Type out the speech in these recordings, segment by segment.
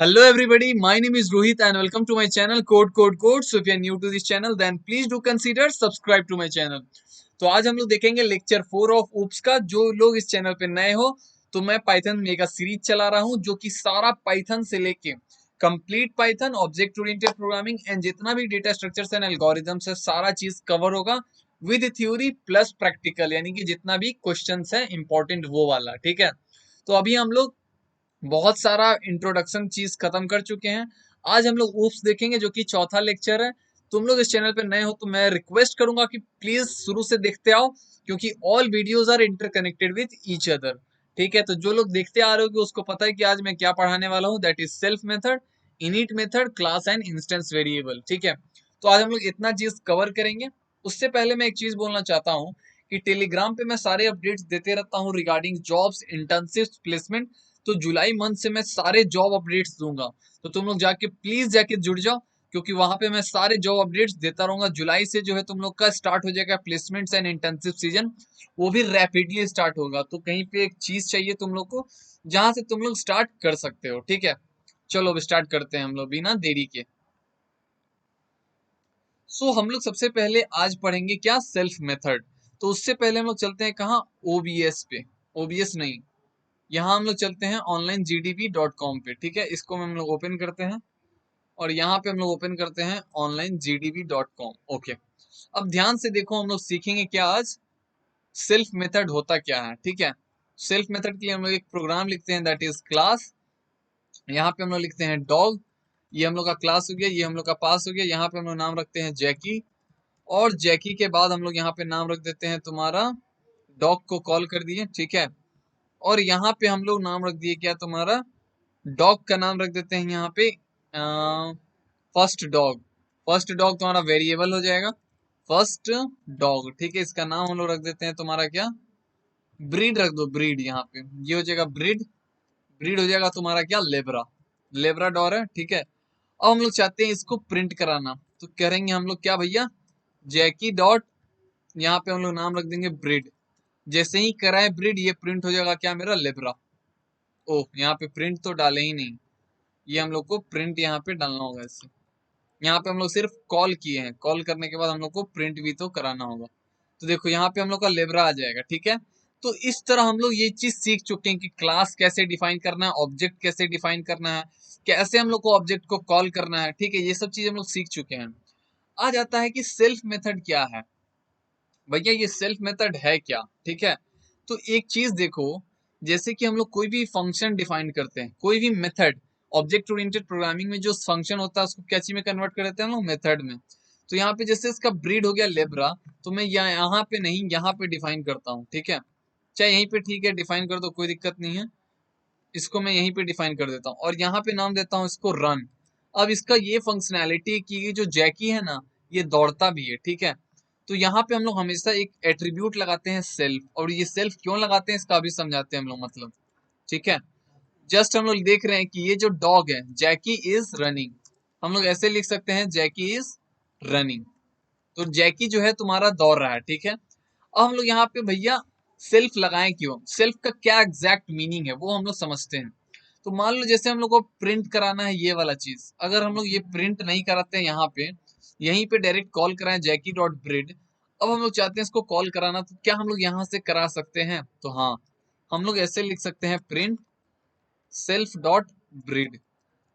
Hello everybody, my name is Rohit and welcome to my channel Code. So if you are new to this channel then please do consider subscribe to my channel. तो आज हम लोग देखेंगे lecture 4 of oops का। जो लोग इस channel पे नए हो तो मैं पाइथन मेगा सीरीज चला रहा हूँ जो कि सारा पाइथन से लेके complete Python, object oriented programming and जितना भी डेटा स्ट्रक्चर्स एंड एल्गोरिथम्स है सारा चीज कवर होगा विद थ्योरी प्लस प्रैक्टिकल, यानी कि जितना भी क्वेश्चंस है इंपॉर्टेंट वो वाला। ठीक है, तो अभी हम लोग बहुत सारा इंट्रोडक्शन चीज खत्म कर चुके हैं। आज हम लोग ऊप्स देखेंगे जो कि चौथा लेक्चर है। तुम लोग इस चैनल पे नए हो तो मैं रिक्वेस्ट करूंगा कि प्लीज शुरू से देखते आओ क्योंकि all videos are interconnected with each other. ठीक है, तो जो लोग देखते आ रहे हो कि उसको पता है कि आज मैं क्या पढ़ाने वाला हूँ, that is self method, init method, class and instance variable. ठीक है, तो आज हम लोग इतना चीज कवर करेंगे। उससे पहले मैं एक चीज बोलना चाहता हूँ कि टेलीग्राम पे मैं सारे अपडेट्स देते रहता हूँ रिगार्डिंग जॉब्स, इंटर्नशिप्स, प्लेसमेंट। तो जुलाई मंथ से मैं सारे जॉब अपडेट्स दूंगा, तो तुम लोग जाके प्लीज जाके जुड़ जाओ क्योंकि वहां पे मैं सारे जॉब अपडेट्स देता रहूंगा। जुलाई से जो है तुम लोग का स्टार्ट हो जाएगा प्लेसमेंट्स एंड इंटर्नशिप सीजन, वो भी रैपिडली स्टार्ट होगा। तो कहीं पे एक चीज चाहिए तुम लोग को जहां से तुम लोग स्टार्ट कर सकते हो। ठीक है, चलो अब स्टार्ट करते हैं हम लोग बिना देरी के। सो हम लोग सबसे पहले आज पढ़ेंगे क्या, सेल्फ मेथड। तो उससे पहले हम लोग चलते हैं कहाँ, ओबीएस पे। ओबीएस नहीं, यहाँ हम लोग चलते हैं onlinegdb.com पे। ठीक है, इसको हम लोग ओपन करते हैं और यहाँ पे हम लोग ओपन करते हैं onlinegdb.com। ओके, अब ध्यान से देखो, हम लोग सीखेंगे क्या आज, सेल्फ मेथड होता क्या है। ठीक है, सेल्फ मेथड के लिए हम लोग एक प्रोग्राम लिखते हैं दैट इज क्लास। यहाँ पे हम लोग लिखते हैं डॉग, ये हम लोग का क्लास हो गया, ये हम लोग का पास हो गया। यहाँ पे हम लोग नाम रखते हैं जैकी, और जैकी के बाद हम लोग यहाँ पे नाम रख देते हैं तुम्हारा, डॉग को कॉल कर दिए। ठीक है, और यहाँ पे हम लोग नाम रख दिए क्या, तुम्हारा डॉग का नाम रख देते हैं यहाँ पे फर्स्ट डॉग। फर्स्ट डॉग तुम्हारा वेरिएबल हो जाएगा, फर्स्ट डॉग। ठीक है, इसका नाम हम लोग रख देते हैं तुम्हारा क्या, ब्रीड रख दो, ब्रीड। यहाँ पे ये हो जाएगा ब्रीड, ब्रीड हो जाएगा तुम्हारा क्या, लेब्रा, लेब्रा डॉर है। ठीक है, अब हम लोग चाहते हैं इसको प्रिंट कराना, तो करेंगे हम लोग क्या भैया, जैकी डॉट, यहाँ पे हम लोग नाम रख देंगे ब्रीड। जैसे ही कराए ब्रीड, ये प्रिंट हो जाएगा क्या, मेरा लेब्रा। ओह, यहाँ पे प्रिंट तो डाले ही नहीं, ये हम लोग को प्रिंट यहाँ पे डालना होगा इससे। यहाँ पे हम लोग सिर्फ कॉल किए हैं, कॉल करने के बाद हम लोग को प्रिंट भी तो कराना होगा। तो देखो यहाँ पे हम लोग का लेब्रा आ जाएगा। ठीक है, तो इस तरह हम लोग ये चीज सीख चुके हैं कि क्लास कैसे डिफाइन करना है, ऑब्जेक्ट कैसे डिफाइन करना है, कैसे हम लोग को ऑब्जेक्ट को कॉल करना है। ठीक है, ये सब चीज हम लोग सीख चुके हैं। आ जाता है कि सेल्फ मेथड क्या है। भैया ये सेल्फ मेथड है क्या। ठीक है, तो एक चीज देखो, जैसे कि हम लोग कोई भी फंक्शन डिफाइन करते हैं, कोई भी मेथड, ऑब्जेक्ट ओरिएंटेड प्रोग्रामिंग में जो फंक्शन होता है उसको क्या चीज में कन्वर्ट कर देते हैं हम लोग, मेथड में। तो यहाँ पे जैसे इसका ब्रीड हो गया लेब्रा, तो मैं यहाँ पे नहीं, यहाँ पे डिफाइन करता हूँ। ठीक है, चाहे यहीं पे ठीक है डिफाइन कर दो, कोई दिक्कत नहीं है। इसको मैं यहीं पे डिफाइन कर देता हूँ और यहाँ पे नाम देता हूँ इसको रन। अब इसका ये फंक्शनैलिटी की ये जो जैकी है ना, ये दौड़ता भी है। ठीक है, तो यहाँ पे हम लोग हमेशा एक एट्रीब्यूट लगाते हैं सेल्फ, और ये सेल्फ क्यों लगाते हैं इसका भी समझाते हैं हम लोग, मतलब। ठीक है, जस्ट हम लोग देख रहे हैं कि ये जो डॉग है, जैकी इज रनिंग, हम लोग ऐसे लिख सकते हैं जैकी इज रनिंग। तो जैकी जो है तुम्हारा दौड़ रहा है। ठीक है, अब हम लोग यहाँ पे भैया सेल्फ लगाएं क्यों, सेल्फ का क्या एग्जैक्ट मीनिंग है वो हम लोग समझते हैं। तो मान लो जैसे हम लोग को प्रिंट कराना है ये वाला चीज, अगर हम लोग ये प्रिंट नहीं कराते हैं यहाँ पे, यहीं पे डायरेक्ट कॉल कराएं जैकी डॉट ब्रीड, अब हम लोग चाहते हैं इसको कॉल कराना, तो क्या हम लोग यहाँ से करा सकते हैं, तो हाँ, हम लोग ऐसे लिख सकते हैं प्रिंट सेल्फ डॉट ब्रीड।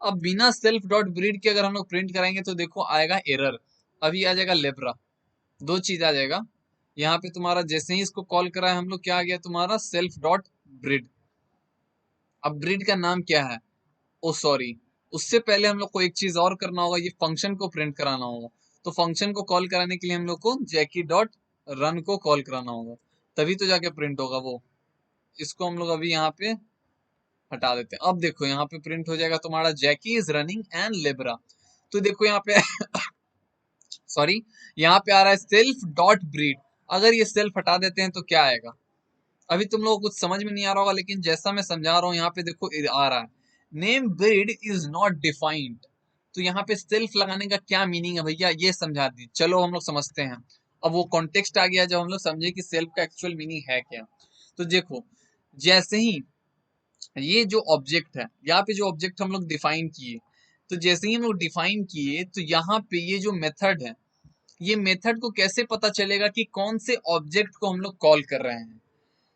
अब बिना सेल्फ डॉट ब्रीड के अगर हम लोग प्रिंट कराएंगे तो देखो आएगा एरर, अभी आ जाएगा लेब्रा, दो चीज आ जाएगा। यहाँ पे तुम्हारा जैसे ही इसको कॉल करा है हम लोग, क्या आ गया तुम्हारा, सेल्फ डॉट ब्रीड। अब ब्रीड का नाम क्या है, ओ सॉरी, उससे पहले हम लोग को एक चीज और करना होगा, ये फंक्शन को प्रिंट कराना होगा। तो फंक्शन को कॉल कराने के लिए हम लोग को जैकी डॉट रन को कॉल कराना होगा, तभी तो जाके प्रिंट होगा वो। इसको हम लोग अभी यहाँ पे हटा देते हैं। अब देखो यहाँ पे प्रिंट हो जाएगा तुम्हारा जैकी इज रनिंग एंड लेब्रा। तो देखो यहाँ पे सॉरी, यहाँ पे आ रहा है सेल्फ डॉट ब्रीड। अगर ये सेल्फ हटा देते हैं तो क्या आएगा, अभी तुम लोगों को कुछ समझ में नहीं आ रहा होगा, लेकिन जैसा मैं समझा रहा हूँ यहाँ पे देखो आ रहा है, name breed is not defined. तो यहाँ पे सेल्फ लगाने का क्या मीनिंग है भैया, ये समझा दी, चलो हम लोग समझते हैं। अब वो कॉन्टेक्स्ट आ गया जब हम लोग समझे कि सेल्फ का एक्चुअल मीनिंग है क्या। तो देखो, जैसे ही ये जो ऑब्जेक्ट है, यहाँ पे जो ऑब्जेक्ट हम लोग डिफाइन किए, तो जैसे ही हम लोग डिफाइन किए तो यहाँ पे ये जो मेथड है, ये मेथड को कैसे पता चलेगा कि कौन से ऑब्जेक्ट को हम लोग कॉल कर रहे हैं?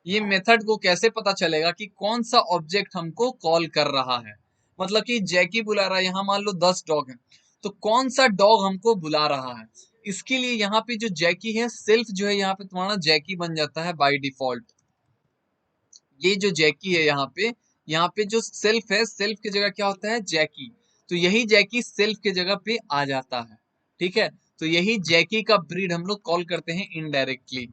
ये मेथड को कैसे पता चलेगा कि कौन सा ऑब्जेक्ट हमको कॉल कर रहा है? मतलब कि जैकी बुला रहा है, यहाँ मान लो 10 डॉग है, तो कौन सा डॉग हमको बुला रहा है? इसके लिए यहाँ पे जो जैकी है, सेल्फ जो है यहाँ पे तुम्हारा जैकी बन जाता है बाय डिफॉल्ट। ये जो जैकी है यहाँ पे जो सेल्फ है, सेल्फ की जगह क्या होता है? जैकी। तो यही जैकी सेल्फ के जगह पे आ जाता है, ठीक है। तो यही जैकी का ब्रीड हम लोग कॉल करते हैं इनडायरेक्टली,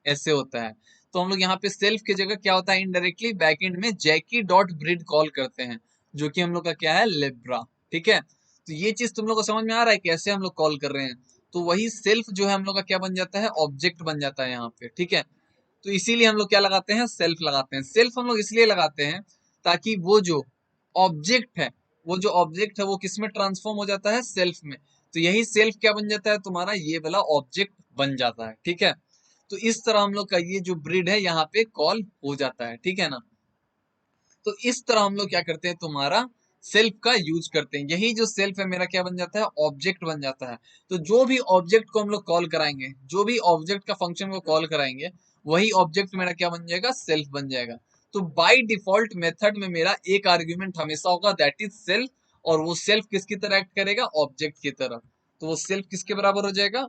ऐसे होता है। तो हम लोग यहाँ पे सेल्फ की जगह क्या होता है? इनडायरेक्टली बैकएंड में जैकी डॉट ब्रीड कॉल करते हैं, जो कि हम लोग का क्या है? लेब्रा, ठीक है। तो ये चीज तुम लोग को समझ में आ रहा है कैसे हम लोग कॉल कर रहे हैं? तो वही सेल्फ जो है हम लोग का क्या बन जाता है? ऑब्जेक्ट बन जाता है यहाँ पे, ठीक है। तो इसीलिए हम लोग क्या लगाते हैं? सेल्फ लगाते हैं। सेल्फ हम लोग इसलिए लगाते हैं ताकि वो जो ऑब्जेक्ट है, वो जो ऑब्जेक्ट है वो किस में ट्रांसफॉर्म हो जाता है? सेल्फ में। तो यही सेल्फ क्या बन जाता है तुम्हारा? ये वाला ऑब्जेक्ट बन जाता है, ठीक है। तो इस तरह हम लोग का ये जो ब्रीड है यहाँ पे कॉल हो जाता है, ठीक है ना। तो इस तरह हम लोग क्या करते हैं? तुम्हारा सेल्फ का यूज करते हैं। यही जो सेल्फ है मेरा क्या बन जाता है? ऑब्जेक्ट बन जाता है। तो जो भी ऑब्जेक्ट को हम लोग कॉल कराएंगे, जो भी ऑब्जेक्ट का फंक्शन को कॉल कराएंगे, वही ऑब्जेक्ट मेरा क्या बन जाएगा? सेल्फ बन जाएगा। तो बाय डिफॉल्ट मेथड में मेरा एक आर्ग्यूमेंट हमेशा होगा, दैट इज सेल्फ। और वो सेल्फ किसकी तरह एक्ट करेगा? ऑब्जेक्ट की तरह। तो वो सेल्फ किसके बराबर हो जाएगा?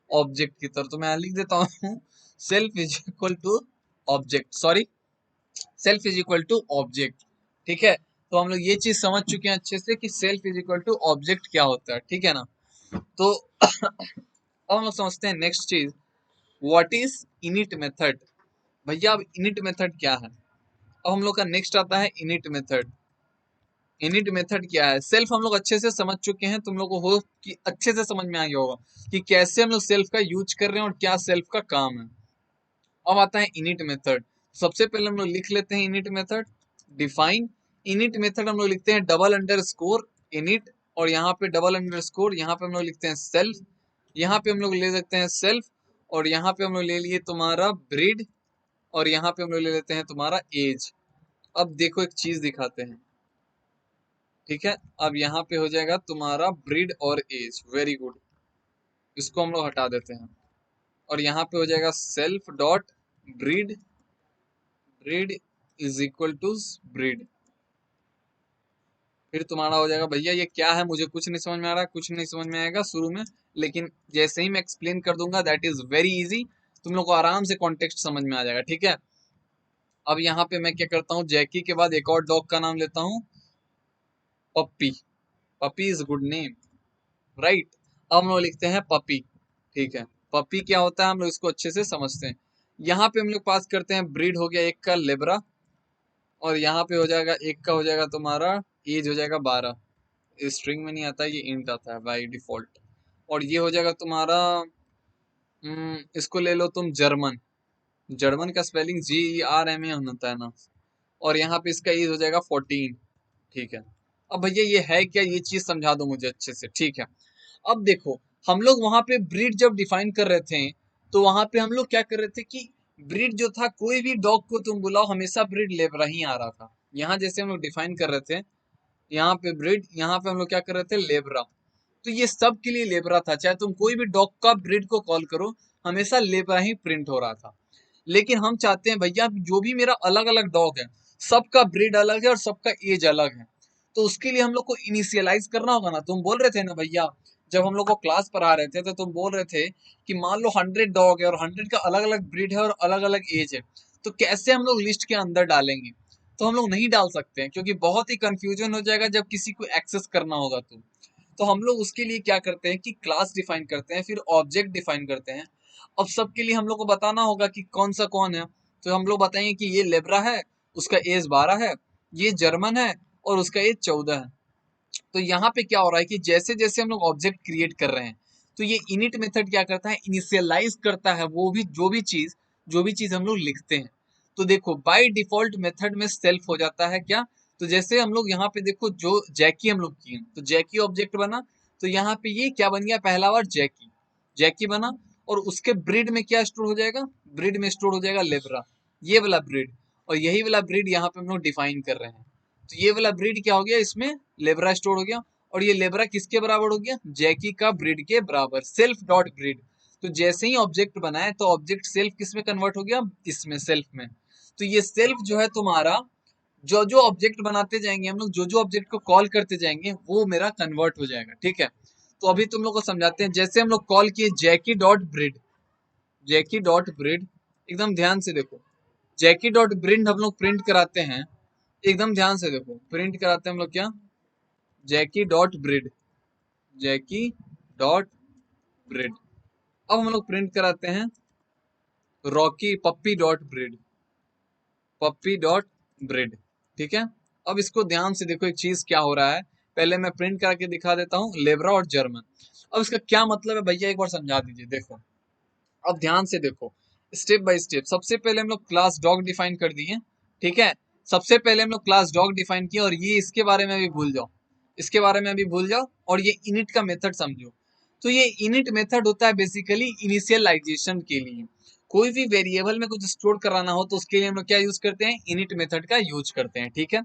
ऑब्जेक्ट की तरह। तो मैं लिख देता हूँ self is equal to object, sorry, self is equal to object, ठीक है। तो हम लोग ये चीज समझ चुके हैं अच्छे से कि self is equal to object क्या होता है, ठीक है ना। तो अब हम लोग समझते हैं नेक्स्ट चीज, व्हाट इज इनिट मेथड। भैया अब इनिट मेथड क्या है? अब हम लोग का नेक्स्ट आता है इनिट मेथड। इनिट मेथड क्या है? सेल्फ हम लोग अच्छे से समझ चुके हैं, तुम लोग को हो कि अच्छे से समझ में आ गया होगा कि कैसे हम लोग सेल्फ का यूज कर रहे हैं और क्या सेल्फ का काम है। अब आता है इनिट मेथड। सबसे पहले हम लोग लिख लेते हैं init method, define. Init method हम लोग लिखते हैं डबल अंडर स्कोर इनिट, और यहाँ पे डबल अंडर स्कोर, यहाँ पे हम लोग लिखते हैं सेल्फ, यहाँ पे हम लोग ले सकते हैं सेल्फ, और यहाँ पे हम लोग ले लिए तुम्हारा ब्रीड, और यहाँ पे हम लोग ले लेते हैं तुम्हारा एज। अब देखो एक चीज दिखाते हैं, ठीक है। अब यहाँ पे हो जाएगा तुम्हारा ब्रीड और एज, वेरी गुड। इसको हम लोग हटा देते हैं, और यहाँ पे हो जाएगा self dot breed, breed is equal to breed. फिर तुम्हारा हो जाएगा, भैया ये क्या है? मुझे कुछ नहीं समझ में आ रहा, कुछ नहीं समझ में आएगा शुरू में, लेकिन जैसे ही मैं एक्सप्लेन कर दूंगा, दैट इज वेरी इजी, तुम लोग को आराम से कॉन्टेक्स्ट समझ में आ जाएगा, ठीक है। अब यहाँ पे मैं क्या करता हूँ, जैकी के बाद एक और डॉग का नाम लेता हूँ, पप्पी। पप्पी इज गुड नेम, राइट। अब हम लोग लिखते हैं पपी, ठीक है। पपी क्या होता है हम लोग इसको अच्छे से समझते हैं। यहाँ पे हम लोग पास करते हैं, ब्रीड हो गया एक का लेब्रा, और यहाँ पे हो जाएगा एक का हो जाएगा तुम्हारा एज हो जाएगा 12। स्ट्रिंग में नहीं आता, ये इंट आता है बाय डिफॉल्ट। और ये हो जाएगा तुम्हारा इसको ले लो तुम जर्मन। जर्मन का स्पेलिंग GERMAN होता है ना। और यहाँ पे इसका एज हो जाएगा 14, ठीक है। अब भैया ये है क्या? ये चीज समझा दो मुझे अच्छे से, ठीक है। अब देखो, हम लोग वहां पे ब्रीड जब डिफाइन कर रहे थे, तो वहां पे हम लोग क्या कर रहे थे कि ब्रीड जो था, कोई भी डॉग को तुम बुलाओ हमेशा ब्रीड लेब्रा ही आ रहा था। यहाँ जैसे हम लोग डिफाइन कर रहे थे, यहाँ पे ब्रीड, यहाँ पे हम लोग क्या कर रहे थे? लेब्रा। तो ये सब के लिए लेब्रा था, चाहे तुम कोई भी डॉग का ब्रीड को कॉल करो, हमेशा लेब्रा ही प्रिंट हो रहा था। लेकिन हम चाहते हैं भैया जो भी मेरा अलग अलग डॉग है, सबका ब्रीड अलग है और सबका एज अलग है। तो उसके लिए हम लोग को इनिशियलाइज करना होगा ना। तुम बोल रहे थे ना भैया, जब हम लोग को क्लास पढ़ा रहे थे, तो तुम बोल रहे थे कि मान लो 100 डॉग है और 100 का अलग अलग ब्रीड है और अलग अलग एज है, तो कैसे हम लोग लिस्ट के अंदर डालेंगे? तो हम लोग नहीं डाल सकते हैं, क्योंकि बहुत ही कंफ्यूजन हो जाएगा जब किसी को एक्सेस करना होगा। तो हम लोग उसके लिए क्या करते हैं कि क्लास डिफाइन करते हैं, फिर ऑब्जेक्ट डिफाइन करते हैं। अब सबके लिए हम लोग को बताना होगा कि कौन सा कौन है। तो हम लोग बताएंगे कि ये लेब्रा है, उसका एज 12 है, ये जर्मन है और उसका एज 14 है। तो यहाँ पे क्या हो रहा है कि जैसे जैसे हम लोग ऑब्जेक्ट क्रिएट कर रहे हैं, तो ये इनिट मेथड क्या करता है? इनिशियलाइज करता है वो भी जो भी चीज हम लोग लिखते हैं। तो देखो बाय डिफॉल्ट मेथड में सेल्फ हो जाता है क्या? तो जैसे हम लोग यहाँ पे देखो, जो जैकी हम लोग किए, तो जैकी ऑब्जेक्ट बना, तो यहाँ पे ये क्या बन गया? पहला बार जैकी, जैकी बना, और उसके ब्रीड में क्या स्टोर हो जाएगा? ब्रीड में स्टोर हो जाएगा लेब्रा, ये वाला ब्रीड। और यही वाला ब्रीड यहाँ पे हम लोग डिफाइन कर रहे हैं। तो ये वाला ब्रीड क्या हो गया, इसमें लेब्रा स्टोर हो गया, और ये लेब्रा किसके बराबर हो गया, जैकी का ब्रीड के बराबर, सेल्फ डॉट ब्रीड। तो जैसे ही ऑब्जेक्ट बनाए तो ऑब्जेक्ट सेल्फ किस में कन्वर्ट हो गया, इसमें, सेल्फ में। तो ये सेल्फ जो है तुम्हारा, जो जो ऑब्जेक्ट बनाते जाएंगे हम लोग, जो जो ऑब्जेक्ट को कॉल करते जाएंगे वो मेरा कन्वर्ट हो जाएगा, ठीक है। तो अभी तुम लोग को समझाते हैं। जैसे हम लोग कॉल किए जैकी डॉट ब्रीड, जैकी डॉट ब्रीड, एकदम ध्यान से देखो, जैकी डॉट ब्रीड हम लोग प्रिंट कराते हैं, एकदम ध्यान से देखो, प्रिंट कराते हैं हम लोग क्या, जैकी डॉट ब्रीड, जैकी डॉट ब्रीड। अब हम लोग प्रिंट कराते हैं रॉकी पप्पी डॉट ब्रीड, पप्पी डॉट ब्रीड, ठीक है। अब इसको ध्यान से देखो, एक चीज क्या हो रहा है, पहले मैं प्रिंट करके दिखा देता हूँ, लेब्रा और जर्मन। अब इसका क्या मतलब है भैया, एक बार समझा दीजिए। देखो, अब ध्यान से देखो, स्टेप बाय स्टेप। सबसे पहले हम लोग क्लास डॉग डिफाइन कर दिए, ठीक है। सबसे पहले हम लोग क्लास डॉग डिफाइन किया, और ये इसके बारे में भी भूल जाओ, इसके बारे में भी भूल जाओ, और ये इनिट का मेथड समझो। तो ये इनिट मेथड होता है बेसिकली इनिशियलाइजेशन के लिए। कोई भी वेरिएबल में कुछ स्टोर कराना हो तो उसके लिए हम लोग क्या यूज करते हैं, इनिट मेथड का यूज करते हैं, ठीक है।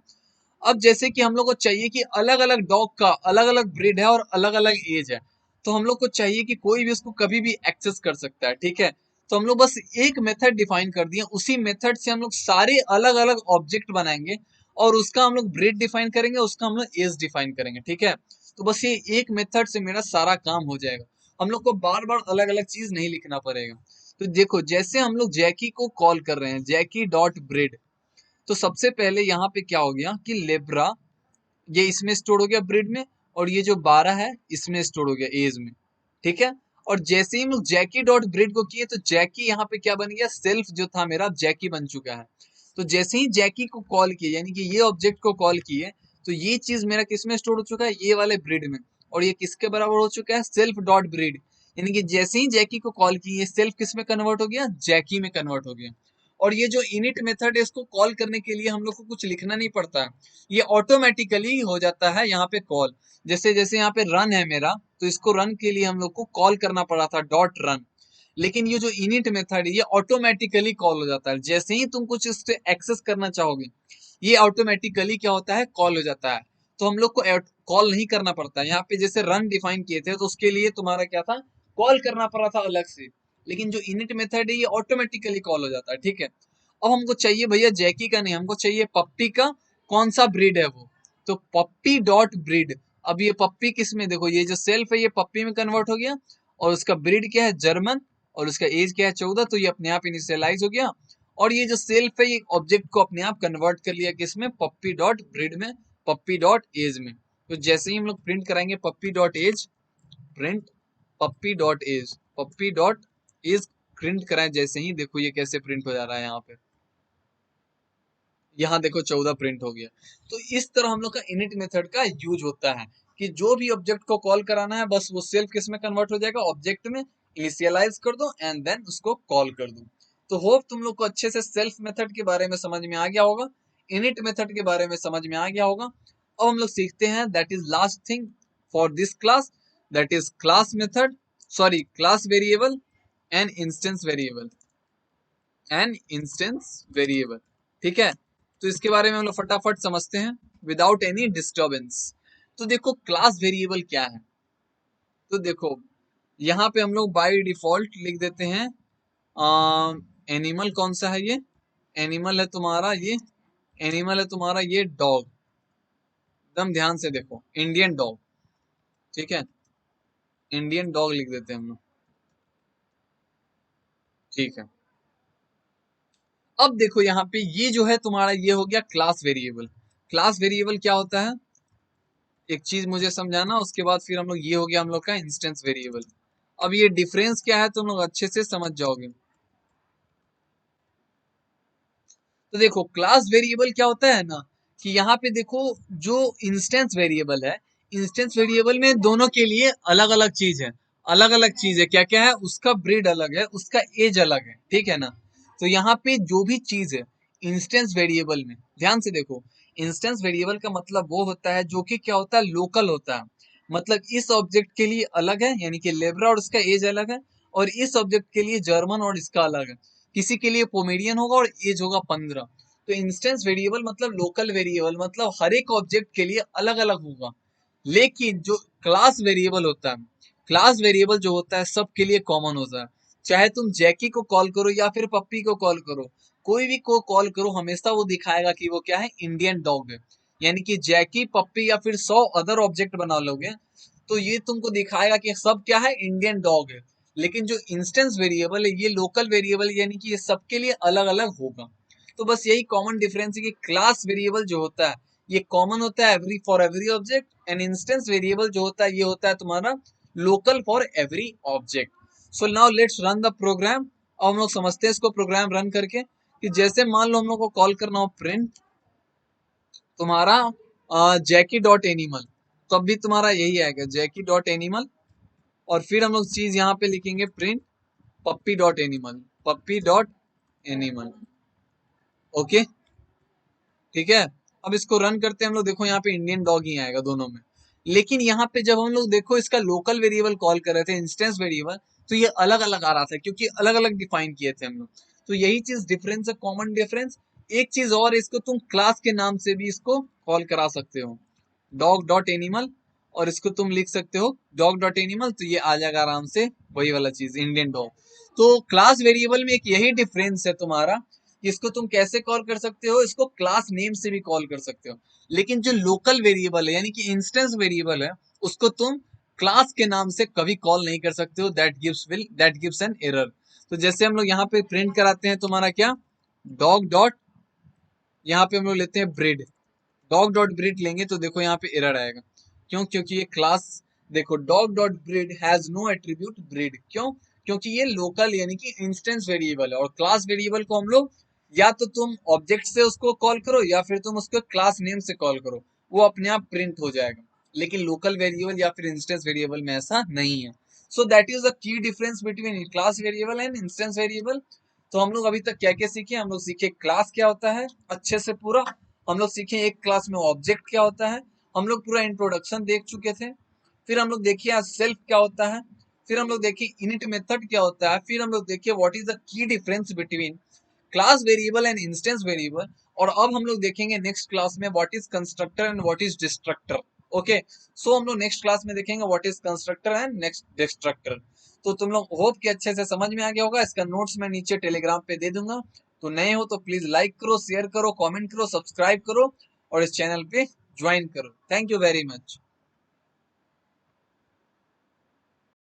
अब जैसे कि हम लोग को चाहिए कि अलग अलग डॉग का अलग अलग ब्रीड है और अलग अलग एज है, तो हम लोग को चाहिए कि कोई भी उसको कभी भी एक्सेस कर सकता है, ठीक है। तो हम लोग बस एक मेथड डिफाइन कर दिए, उसी मेथड से हम लोग सारे अलग अलग ऑब्जेक्ट बनाएंगे, और उसका हम लोग ब्रीड डिफाइन करेंगे, उसका हम लोग एज डिफाइन करेंगे, ठीक है। तो बस ये एक मेथड से मेरा सारा काम हो जाएगा, हम लोग को बार बार अलग अलग चीज नहीं लिखना पड़ेगा। तो देखो, जैसे हम लोग जैकी को कॉल कर रहे हैं, जैकी डॉट ब्रीड, तो सबसे पहले यहाँ पे क्या हो गया कि लेब्रा, ये इसमें स्टोर हो गया ब्रीड में, और ये जो 12 है इसमें स्टोर हो गया एज में, ठीक है। और जैसे ही हम लोग जैकी डॉट ब्रीड को किए तो जैकी यहाँ पे क्या बन गया, सेल्फ जो था मेरा जैकी बन चुका है। तो जैसे ही जैकी को कॉल किए, यानी कि ये ऑब्जेक्ट को कॉल किए, तो ये चीज मेरा किस में स्टोर हो चुका है, ये वाले ब्रीड में, और ये किसके बराबर हो चुका है, सेल्फ डॉट ब्रीड। यानी कि जैसे ही जैकी को कॉल किए, सेल्फ किस में कन्वर्ट हो गया, जैकी में कन्वर्ट हो गया। और ये जो इनिट मेथड है, इसको कॉल करने के लिए हम लोग को कुछ लिखना नहीं पड़ता है, ये ऑटोमेटिकली हो जाता है यहाँ पे कॉल। जैसे जैसे यहाँ पे रन है मेरा, तो इसको रन के लिए हम लोग को कॉल करना पड़ा था डॉट रन, लेकिन ये जो इनिट मेथड है ये ऑटोमेटिकली कॉल हो जाता है। जैसे ही तुम कुछ इससे एक्सेस करना चाहोगे, ये ऑटोमेटिकली क्या होता है, कॉल हो जाता है। तो हम लोग को कॉल नहीं करना पड़ता है। यहाँ पे जैसे रन डिफाइन किए थे तो उसके लिए तुम्हारा क्या था, कॉल करना पड़ा था अलग से, लेकिन जो इनिट मेथड है ये ऑटोमेटिकली कॉल हो जाता है, ठीक है। अब हमको चाहिए भैया जैकी का नहीं, हमको चाहिए पप्पी का, कौन सा ब्रीड है वो, तो पप्पी डॉट ब्रीड। अब ये पप्पी किस में, देखो ये जो सेल्फ है ये पप्पी में कन्वर्ट हो गया, और उसका ब्रीड क्या है, जर्मन, और उसका एज क्या है, 14, तो ये अपने आप इनिशियलाइज हो गया। और ये जो सेल्फ है ये ऑब्जेक्ट को अपने आप कन्वर्ट कर लिया किसमें, पप्पी डॉट ब्रीड में, पप्पी डॉट एज में। तो जैसे ही हम लोग प्रिंट कराएंगे पप्पी डॉट एज, प्रिंट पप्पी डॉट एज, पप्पी डॉट एज प्रिंट कराएं, जैसे ही देखो ये कैसे प्रिंट हो जा रहा है, यहाँ पे, यहाँ देखो 14 प्रिंट हो गया। तो इस तरह हम लोग का इनिट मेथड का यूज होता है कि जो भी ऑब्जेक्ट को कॉल कराना है बस वो सेल्फ किस में कन्वर्ट हो जाएगा, ऑब्जेक्ट में, इनिशियलाइज कर दो एंड देन उसको कॉल कर दो। तो होप तुम लोग को अच्छे से सेल्फ मेथड के बारे में समझ में आ गया होगा, इनिट मेथड के बारे में समझ में आ गया होगा। अब हम लोग सीखते हैं, that is last thing for this class, that is class method, sorry class variable and instance variable, and instance variable, ठीक है। तो इसके बारे में हम लोग फटाफट समझते हैं विदाउट एनी डिस्टर्बेंस। तो देखो क्लास वेरिएबल क्या है, तो देखो यहाँ पे हम लोग बाय डिफॉल्ट लिख देते हैं एनिमल, कौन सा है ये, एनिमल है तुम्हारा ये, एनिमल है तुम्हारा ये डॉग, एकदम ध्यान से देखो, इंडियन डॉग, ठीक है, इंडियन डॉग लिख देते हैं हम लोग, ठीक है। अब देखो यहाँ पे ये जो है तुम्हारा ये हो गया क्लास वेरिएबल। क्लास वेरिएबल क्या होता है, एक चीज मुझे समझाना, उसके बाद फिर हम लोग, ये हो गया हम लोग का इंस्टेंस वेरिएबल। अब ये डिफरेंस क्या है तुम लोग अच्छे से समझ जाओगे। तो देखो क्लास वेरिएबल क्या होता है ना, कि यहाँ पे देखो जो इंस्टेंस वेरिएबल है, इंस्टेंस वेरिएबल में दोनों के लिए अलग अलग चीज है, अलग अलग चीज है, क्या क्या है, उसका ब्रीड अलग है, उसका एज अलग है, ठीक है ना। तो यहाँ पे जो भी चीज है इंस्टेंस वेरिएबल में, ध्यान से देखो, इंस्टेंस वेरिएबल का मतलब वो होता है जो कि क्या होता है, लोकल होता है। मतलब इस ऑब्जेक्ट के लिए अलग है, यानी कि लेब्रा और उसका एज अलग है, और इस ऑब्जेक्ट के लिए जर्मन और इसका अलग है। किसी के लिए पोमेरियन होगा और एज होगा 15। तो इंस्टेंस वेरिएबल मतलब लोकल वेरिएबल, मतलब हर एक ऑब्जेक्ट के लिए अलग अलग होगा। लेकिन जो क्लास वेरिएबल होता है, क्लास वेरिएबल जो होता है सबके लिए कॉमन होता है। चाहे तुम जैकी को कॉल करो या फिर पप्पी को कॉल करो, कोई भी को कॉल करो, हमेशा वो दिखाएगा कि वो क्या है, इंडियन डॉग है। यानी कि जैकी, पप्पी या फिर 100 अदर ऑब्जेक्ट बना लोगे तो ये तुमको दिखाएगा कि सब क्या है, इंडियन डॉग है। लेकिन जो इंस्टेंस वेरिएबल है ये लोकल वेरिएबल, यानी कि ये सबके लिए अलग अलग होगा। तो बस यही कॉमन डिफरेंस है कि क्लास वेरिएबल जो होता है ये कॉमन होता है every for every object, and instance variable जो होता है ये होता है तुम्हारा local for every object. So now let's run the program. अब हम लोग समझते हैं इसको प्रोग्राम रन करके, कि जैसे मान लो हम लोग को कॉल करना हो प्रिंट तुम्हारा जैकी डॉट एनिमल, तो अब भी तुम्हारा यही आएगा जैकी डॉट एनिमल, और फिर हम लोग चीज यहाँ पे लिखेंगे प्रिंट पप्पी डॉट एनिमल, पप्पी डॉट एनिमल। ओके, ठीक है। अब इसको रन करते हैं हम लोग, देखो यहाँ पे इंडियन डॉग ही आएगा दोनों में। लेकिन यहाँ पे जब हम लोग देखो इसका लोकल वेरिएबल कॉल कर रहे थे, इंस्टेंस वेरिएबल, तो ये अलग अलग आ रहा था क्योंकि अलग अलग डिफाइन किए थे हम लोग। तो यही चीज डिफरेंस है, कॉमन डिफरेंस। एक चीज और, इसको तुम क्लास के नाम से भी इसको कॉल करा सकते हो, डॉग डॉट एनिमल, और इसको तुम लिख सकते हो डॉग डॉट एनिमल, तो ये आ जाएगा आराम से वही वाला चीज, इंडियन डॉग। तो क्लास वेरिएबल में एक यही डिफरेंस है तुम्हारा, इसको तुम कैसे कॉल कर सकते हो, इसको क्लास नेम से भी कॉल कर सकते हो। लेकिन जो लोकल वेरिएबल है यानी कि इंस्टेंस वेरिएबल है, उसको तुम क्लास के नाम से कभी कॉल नहीं कर सकते हो, दैट गिव्स एन एरर। तो जैसे हम लोग यहाँ पे प्रिंट कराते हैं तुम्हारा क्या, डॉग डॉट, यहाँ पे हम लोग लेते हैं ब्रीड, डॉग डॉट ब्रीड लेंगे तो देखो यहाँ पे एरर आएगा। क्यों? क्योंकि ये क्लास, देखो dog dot breed has no attribute breed. क्यों? क्योंकि ये लोकल यानी कि इंस्टेंस वेरिएबल है, और क्लास वेरिएबल को हम लोग या तो तुम ऑब्जेक्ट से उसको कॉल करो या फिर तुम उसको क्लास नेम से कॉल करो, वो अपने आप प्रिंट हो जाएगा। लेकिन लोकल वेरिएबल या फिर इंस्टेंस वेरिएबल में ऐसा नहीं है। So that is the key difference between class variable and instance variable. तो हम लोग अभी तक क्या क्या सीखे, हम लोग सीखे क्लास क्या होता है अच्छे से पूरा, हम लोग सीखे एक क्लास में ऑब्जेक्ट क्या होता है, हम लोग पूरा इंट्रोडक्शन देख चुके थे। फिर हम लोग देखिए सेल्फ क्या होता है, फिर हम लोग देखिए इनिट मेथड क्या होता है, फिर हम लोग देखिए what is the key difference between class variable and instance variable. और अब हम लोग देखेंगे नेक्स्ट क्लास में what is constructor and what is destructor. Okay, so हम लोग नेक्स्ट क्लास में देखेंगे what is constructor and next destructor. तो तुम लोग होप कि अच्छे से समझ में आ गया होगा। इसका नोट्स मैं नीचे टेलीग्राम पे दे दूंगा, तो नए हो तो प्लीज लाइक करो, शेयर करो, कमेंट करो, सब्सक्राइब करो, और इस चैनल पे ज्वाइन करो। Thank you very much.